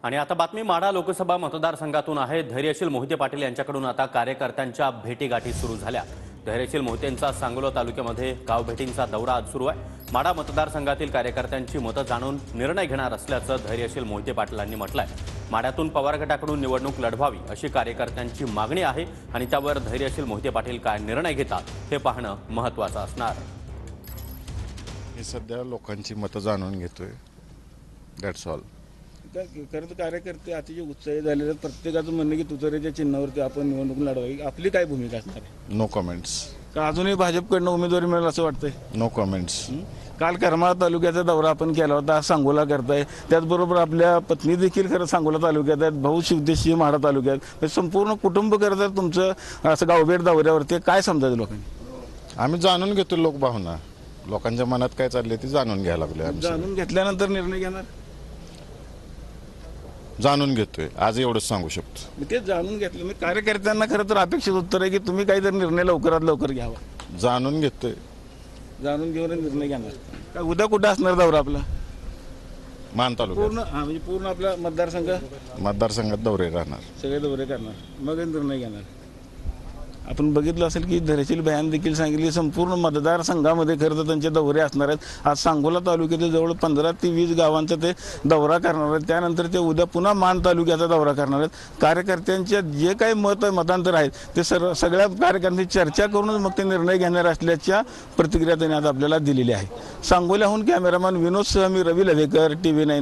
आणि आता बातमी माढा लोकसभा मतदारसंघातून आहे। धैर्यशील मोहिते पाटील यांच्याकडून आता कार्यकर्त्यांच्या भेटीगाठी सुरू झाल्या। धैर्यशील मोहितेंचा सांगोला तालुक्यामध्ये गावभेटींचा दौरा आज सुरू आहे। माढा मतदारसंघातील कार्यकर्त्यांची मतं जाणून निर्णय घेणार असल्याचं धैर्यशील मोहिते पाटलांनी म्हटलंय। माढ्यातून पवार गटाकडून निवडणूक लढवावी अशी कार्यकर्त्यांची मागणी आहे आणि त्यावर धैर्यशील मोहिते पाटील काय निर्णय घेतात हे पाहणं महत्त्वाचं असणार। मी सध्या लोकांची मतं जाणून घेतोय, दॅट्स ऑल। खरं तर कार्यकर्ते अतिशय उत्साही झालेले आहेत। प्रत्येकाचं म्हणणं की तुतारीच्या चिन्हावरती आपण निवडणूक लढवावी। आपली काय भूमिका असणार आहे? No comments. का अजूनही भाजपकडनं उमेदवारी मिळेल असं वाटतंय? No comments. काल करमाळा तालुक्याचा दौरा आपण केला होता, आज सांगोला करताय। त्याचबरोबर आपल्या पत्नी देखील खरं सांगोला तालुक्यात आहेत, भाऊ शिवदेशी माढा तालुक्यात, संपूर्ण कुटुंब करतात तुमचं असं गावभेट दौऱ्यावरती। काय समजायचं लोकांनी? आम्ही जाणून घेतो लोकभावना, लोकांच्या मनात काय चालले ते जाणून घ्यायला लागलोय आम्ही। जाणून घेतल्यानंतर निर्णय घेणार? जाणून घेतोय, आज एवढंच सांगू शकतो। मी ते जाणून घेतलं। मी कार्यकर्त्यांना खरं तर अपेक्षित उत्तर आहे की तुम्ही काहीतरी निर्णय लवकरात लवकर घ्यावा। जाणून घेतोय, जाणून घेऊन निर्णय घेणार। काय उद्या कुठं असणार दौरा आपला? मान तालुक्यात पूर्ण म्हणजे पूर्ण आपला मतदारसंघात दौरे राहणार, सगळे दौरे करणार, मग निर्णय घेणार। आपण बघितलं असेल की धैर्यशील भैयान देखील सांगितले संपूर्ण मतदारसंघामध्ये खरं तर त्यांचे दौरे असणार आहेत। आज सांगोला तालुक्यातील जवळ 15 ते 20 गावांचा ते दौरा करणार आहेत। त्यानंतर ते उद्या पुन्हा मान तालुक्याचा दौरा करणार आहेत। कार्यकर्त्यांचे जे काही मतांतर आहेत ते सगळ्या कार्यकर्त्यांची चर्चा करूनच मग ते निर्णय घेणार असल्याच्या प्रतिक्रिया त्यांनी आज आपल्याला दिलेली आहे। सांगोल्याहून कॅमेरामॅन विनोद सह मी रवी लवेकर, TV9।